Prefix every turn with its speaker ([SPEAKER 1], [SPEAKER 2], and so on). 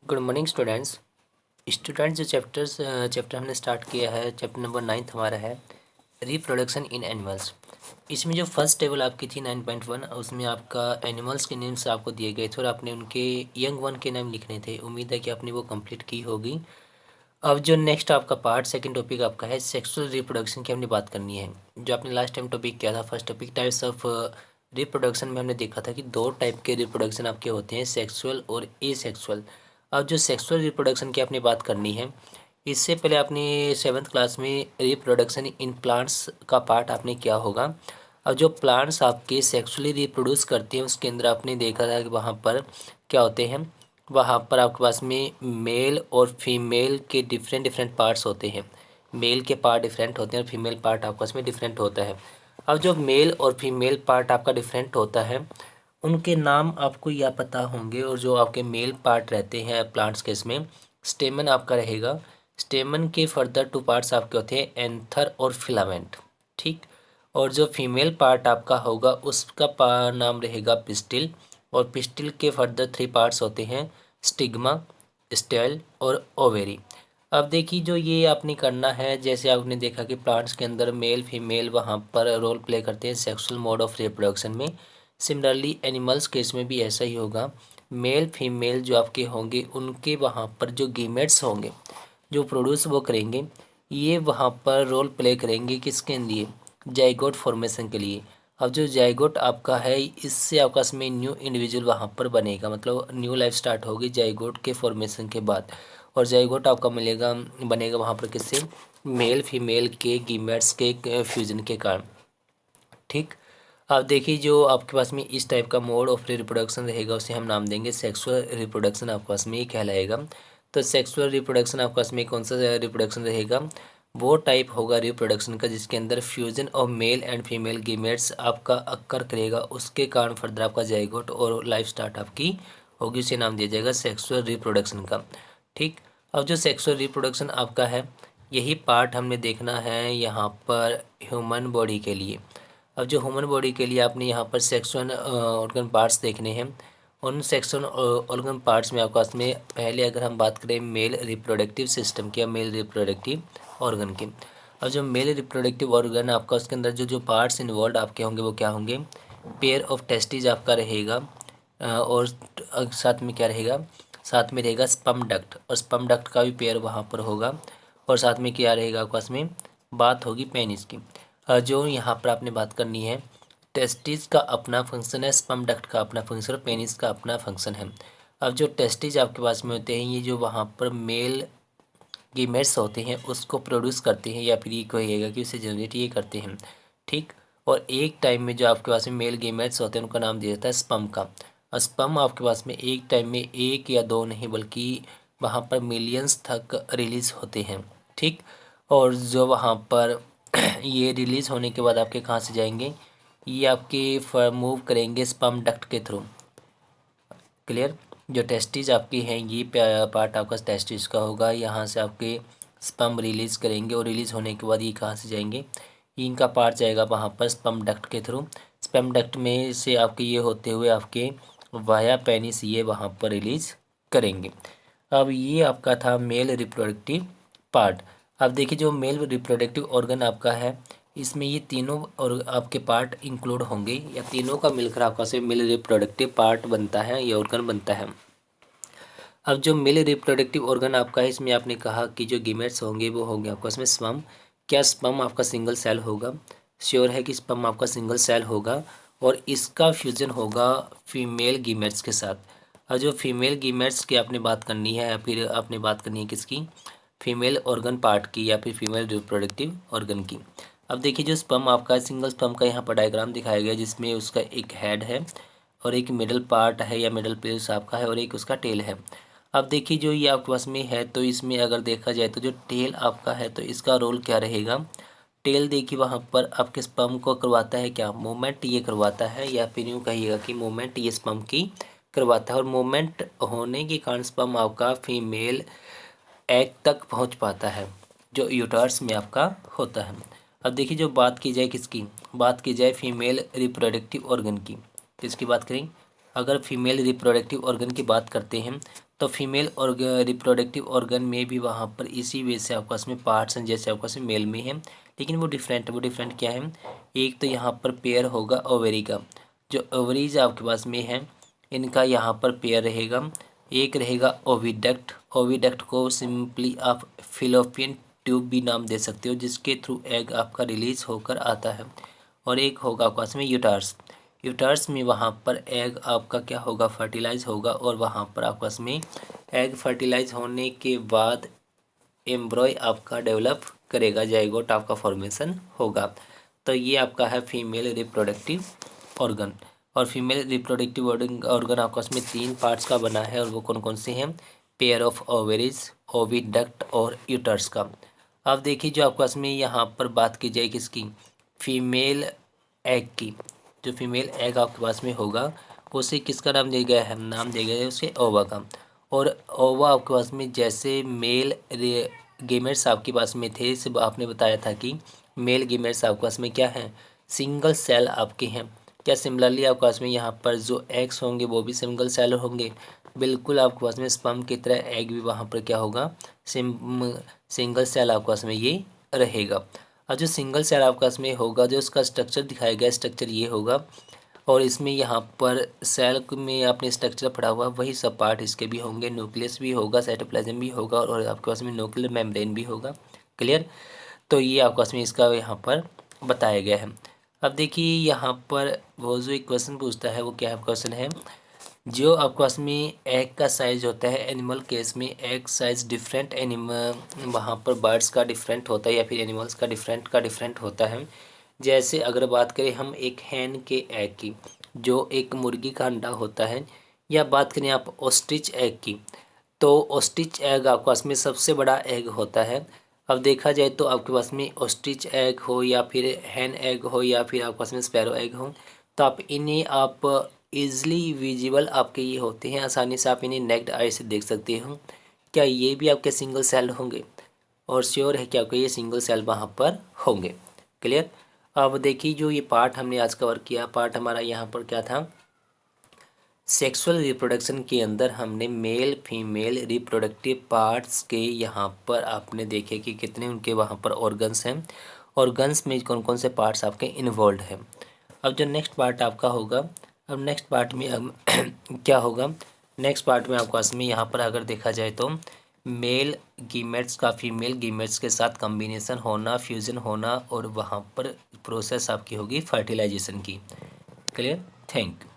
[SPEAKER 1] Good morning students. जो chapter हमने start किया है, चैप्टर नंबर 9 हमारा है रिप्रोडक्शन इन एनिमल्स। इसमें जो फर्स्ट टेबल आपकी थी 9.1, उसमें आपका एनिमल्स के नेम्स आपको दिए गए थे और आपने उनके यंग वन के नाम लिखने थे। उम्मीद है कि आपने वो कंप्लीट की होगी। अब जो नेक्स्ट आपका पार्ट सेकंड टॉपिक आपका है सेक्सुअल रिप्रोडक्शन की हमने बात करनी है। जो आपने लास्ट टाइम टॉपिक किया था first topic types of reproduction में हमने देखा था कि दो टाइप के रिप्रोडक्शन आपके होते हैं, सेक्सुअल और एसेक्सुअल। अब जो सेक्सुअल रिप्रोडक्शन की आपने बात करनी है, इससे पहले आपने सेवन्थ क्लास में रिप्रोडक्शन इन प्लांट्स का पार्ट आपने किया होगा। अब जो प्लांट्स आपके सेक्सुअली रिप्रोड्यूस करते हैं उसके अंदर आपने देखा था कि वहाँ पर क्या होते हैं, वहाँ पर आपके पास में मेल और फीमेल के डिफरेंट डिफरेंट पार्ट्स होते हैं। मेल के पार्ट डिफरेंट होते हैं और फीमेल पार्ट आपस में डिफरेंट होता है। अब जो मेल और फीमेल पार्ट आपका डिफरेंट होता है उनके नाम आपको या पता होंगे। और जो आपके मेल पार्ट रहते हैं प्लांट्स के, इसमें स्टेमन आपका रहेगा। स्टेमन के फर्दर टू पार्ट्स आपके होते हैं एंथर और फिलामेंट, ठीक। और जो फीमेल पार्ट आपका होगा उसका नाम रहेगा पिस्टिल। और पिस्टिल के फर्दर थ्री पार्ट्स होते हैं स्टिग्मा, स्टेल और ओवेरी। अब देखिए जो ये आपने करना है, जैसे आपने देखा कि प्लांट्स के अंदर मेल फीमेल वहाँ पर रोल प्ले करते हैं सेक्सुअल मोड ऑफ रिप्रोडक्शन में। सिमिलरली एनिमल्स केस में भी ऐसा ही होगा। मेल फीमेल जो आपके होंगे उनके वहाँ पर जो गीमेट्स होंगे जो प्रोड्यूस वो करेंगे, ये वहाँ पर रोल प्ले करेंगे किसके लिए, जाइगोट फॉर्मेशन के लिए। अब जो जाइगोट आपका है इससे आपका इसमें न्यू इंडिविजुअल वहाँ पर बनेगा, मतलब न्यू लाइफ स्टार्ट होगी जाइगोट के फॉर्मेशन के बाद। और जाइगोट आपका बनेगा वहाँ पर किससे, मेल फीमेल के गीमेट्स के फ्यूजन के कारण, ठीक। अब देखिए जो आपके पास में इस टाइप का मोड ऑफ रिप्रोडक्शन रहेगा उसे हम नाम देंगे सेक्सुअल रिप्रोडक्शन, आपके पास में ये कहलाएगा। तो सेक्सुअल रिप्रोडक्शन आपके पास में कौन सा रिप्रोडक्शन रहेगा, वो टाइप होगा रिप्रोडक्शन का जिसके अंदर fusion of male and female gametes आपका अक्कर करेगा, उसके कारण फर्दर आपका जाइगोट और लाइफ स्टार्ट आपकी होगी, उसे नाम दिया जाएगा सेक्सुअल रिप्रोडक्शन का, ठीक। अब जो सेक्सुअल रिप्रोडक्शन आपका है यही पार्ट हमने देखना है यहाँ पर ह्यूमन बॉडी के लिए। अब जो ह्यूमन बॉडी के लिए आपने यहाँ पर सेक्सुअल ऑर्गन पार्ट्स देखने हैं। उन सेक्सुअल ऑर्गन पार्ट्स में आपके पास में पहले अगर हम बात करें मेल रिप्रोडक्टिव सिस्टम की या मेल रिप्रोडक्टिव ऑर्गन की। अब जो मेल रिप्रोडक्टिव ऑर्गन आपका उसके अंदर जो जो पार्ट्स इन्वॉल्व आपके होंगे वो क्या होंगे, पेयर ऑफ टेस्टिज आपका रहेगा। और साथ में क्या रहेगा, साथ में रहेगा स्पर्म डक्ट, और स्पर्म डक्ट का भी पेयर वहाँ पर होगा। और साथ में क्या रहेगा आपके पास में, बात होगी पेनिस की। जो यहाँ पर आपने बात करनी है, टेस्टिस का अपना फंक्शन है, स्पर्म डक्ट का अपना फंक्शन है, पेनिस का अपना फंक्शन है। अब जो टेस्टिज आपके पास में होते हैं ये जो वहाँ पर मेल गीमेट्स होते हैं उसको प्रोड्यूस करते हैं, या फिर ये कहिएगा कि उसे जनरेट ये करते हैं, ठीक। और एक टाइम में जो आपके पास में मेल गीमेट्स होते हैं उनका नाम दिया जाता है स्पर्म का। और स्पर्म आपके पास में एक टाइम में एक या दो नहीं बल्कि वहाँ पर मिलियंस तक रिलीज होते हैं, ठीक। और जो वहाँ पर ये रिलीज़ होने के बाद आपके कहाँ से जाएंगे, ये आपके मूव करेंगे स्पर्म डक्ट के थ्रू, क्लियर। जो टेस्टिस आपकी हैं ये पार्ट आपका टेस्टिस का होगा, यहाँ से आपके स्पर्म रिलीज़ करेंगे और रिलीज़ होने के बाद ये कहाँ से जाएंगे, इनका पार्ट जाएगा वहाँ पर स्पर्म डक्ट के थ्रू। स्पर्म डक्ट में से आपके ये होते हुए आपके वाया पेनिस ये वहाँ पर रिलीज़ करेंगे। अब ये आपका था मेल रिप्रोडक्टिव पार्ट। अब देखिए जो मेल रिप्रोडक्टिव ऑर्गन आपका है इसमें ये तीनों और आपके पार्ट इंक्लूड होंगे, या तीनों का मिलकर आपका से मेल रिप्रोडक्टिव पार्ट बनता है, ये ऑर्गन बनता है। अब जो मेल रिप्रोडक्टिव ऑर्गन आपका है इसमें आपने कहा कि जो गीमेट्स होंगे वो होंगे आपका इसमें स्पर्म। क्या स्पर्म आपका सिंगल सेल होगा, श्योर है कि स्पर्म आपका सिंगल सेल होगा और इसका फ्यूजन होगा फीमेल गीमेट्स के साथ। और जो फीमेल गीमेट्स की आपने बात करनी है या फिर आपने बात करनी है किसकी, फीमेल ऑर्गन पार्ट की या फिर फीमेल रिप्रोडक्टिव ऑर्गन की। अब देखिए जो स्पर्म आपका सिंगल स्पर्म का यहाँ पर डायग्राम दिखाया गया जिसमें उसका एक हेड है और एक मिडल पार्ट है या मिडल पीस आपका है और एक उसका टेल है। अब देखिए जो ये आपके पास में है तो इसमें अगर देखा जाए तो जो टेल आपका है तो इसका रोल क्या रहेगा, टेल देखिए वहाँ पर आपके स्पर्म को करवाता है क्या, मूवमेंट ये करवाता है, या फिर यूँ कहिएगा कि मूवमेंट ये स्पर्म की करवाता है। और मूवमेंट होने के कारण स्पर्म आपका फीमेल एग तक पहुँच पाता है जो यूटर्स में आपका होता है। अब देखिए जो बात की जाए किसकी, बात की जाए फीमेल रिप्रोडक्टिव ऑर्गन की, किसकी बात करें, अगर फीमेल रिप्रोडक्टिव ऑर्गन की बात करते हैं तो फीमेल और रिप्रोडक्टिव ऑर्गन में भी वहाँ पर इसी वे से आपके पास में पार्ट्स हैं जैसे आपके पास में मेल में है, लेकिन वो डिफरेंट क्या है। एक तो यहाँ पर पेयर होगा ओवेरी का, जो ओवरीज आपके पास में है इनका यहाँ पर पेयर रहेगा। एक रहेगा ओविडक्ट, ओविडक्ट को सिंपली आप फिलोपियन ट्यूब भी नाम दे सकते हो, जिसके थ्रू एग आपका रिलीज होकर आता है। और एक होगा आपके पास में यूटर्स, यूटर्स में वहाँ पर एग आपका क्या होगा, फर्टिलाइज होगा, और वहाँ पर आपके पास में एग फर्टिलाइज होने के बाद एम्ब्रॉय आपका डेवलप करेगा, जाइगोट आपका फॉर्मेशन होगा। तो ये आपका है फीमेल रिप्रोडक्टिव ऑर्गन। और फीमेल रिप्रोडक्टिव ऑर्गन आपका उसमें 3 पार्ट्स का बना है, और वो कौन कौन से हैं, पेयर ऑफ ओवेरीज, ओविडक्ट और यूटर्स का। अब देखिए जो आपके पास में यहाँ पर बात की जाए किसकी, फीमेल एग की। जो फीमेल एग आपके पास में होगा उसे किसका नाम दिया गया है, नाम दिया गया है उसे ओवा का। और ओवा आपके पास में जैसे मेल गेमेट्स आपके पास में थे, सिर्फ आपने बताया था कि मेल गेमेट्स आपके पास में क्या है, सिंगल सेल आपके हैं। क्या सिमिलरली आपके पास में यहाँ पर जो एग्स होंगे वो भी सिंगल सेल होंगे, बिल्कुल आपके पास में स्पर्म की तरह एग भी वहाँ पर क्या होगा, सिंगल सेल आपके पास में ये रहेगा। और जो सिंगल सेल आपके पास में होगा, जो उसका स्ट्रक्चर दिखाया गया स्ट्रक्चर ये होगा, और इसमें यहाँ पर सेल में आपने स्ट्रक्चर पढ़ा हुआ वही सब पार्ट इसके भी होंगे, न्यूक्लियस भी होगा, साइटोप्लाज्म भी होगा, और आपके पास में न्यूक्लियर मेम्ब्रेन भी होगा। क्लियर। तो ये आपके पास में इसका यहाँ पर बताया गया है। अब देखिए यहाँ पर वो जो एक क्वेश्चन पूछता है वो क्या है, क्वेश्चन है जो आपके पास में एग का साइज होता है, एनिमल केस में एग साइज डिफरेंट एनिमल, वहाँ पर बर्ड्स का डिफरेंट होता है या फिर एनिमल्स का डिफरेंट होता है। जैसे अगर बात करें हम एक हैन के एग की, जो एक मुर्गी का अंडा होता है, या बात करें आप ऑस्ट्रिच एग की, तो ऑस्ट्रिच एग आपके पास में सबसे बड़ा एग होता है। अब देखा जाए तो आपके पास में ऑस्ट्रिच एग हो या फिर हैन एग हो या फिर आपके पास में स्पैरो एग हो, तो आप इन्हें आप ईज़िली विजिबल आपके ये होते हैं, आसानी से आप इन्हें नेक्ड आई से देख सकते हो। क्या ये भी आपके सिंगल सेल होंगे, और श्योर है कि आपके ये सिंगल सेल वहाँ पर होंगे। क्लियर। अब देखिए जो ये पार्ट हमने आज कवर किया, पार्ट हमारा यहाँ पर क्या था, सेक्सुअल रिप्रोडक्शन के अंदर हमने मेल फीमेल रिप्रोडक्टिव पार्ट्स के यहाँ पर आपने देखे कि कितने उनके वहाँ पर ऑर्गन्स हैं, ऑर्गन्स में कौन कौन से पार्ट्स आपके इन्वॉल्व हैं। अब जो नेक्स्ट पार्ट आपका होगा, अब नेक्स्ट पार्ट में अब क्या होगा, नेक्स्ट पार्ट में आपके पास में यहाँ पर अगर देखा जाए तो मेल गीमेट्स का फीमेल गीमेट्स के साथ कॉम्बिनेशन होना, फ्यूज़न होना, और वहाँ पर प्रोसेस आपकी होगी फर्टिलाइजेशन की। क्लियर। Thank you.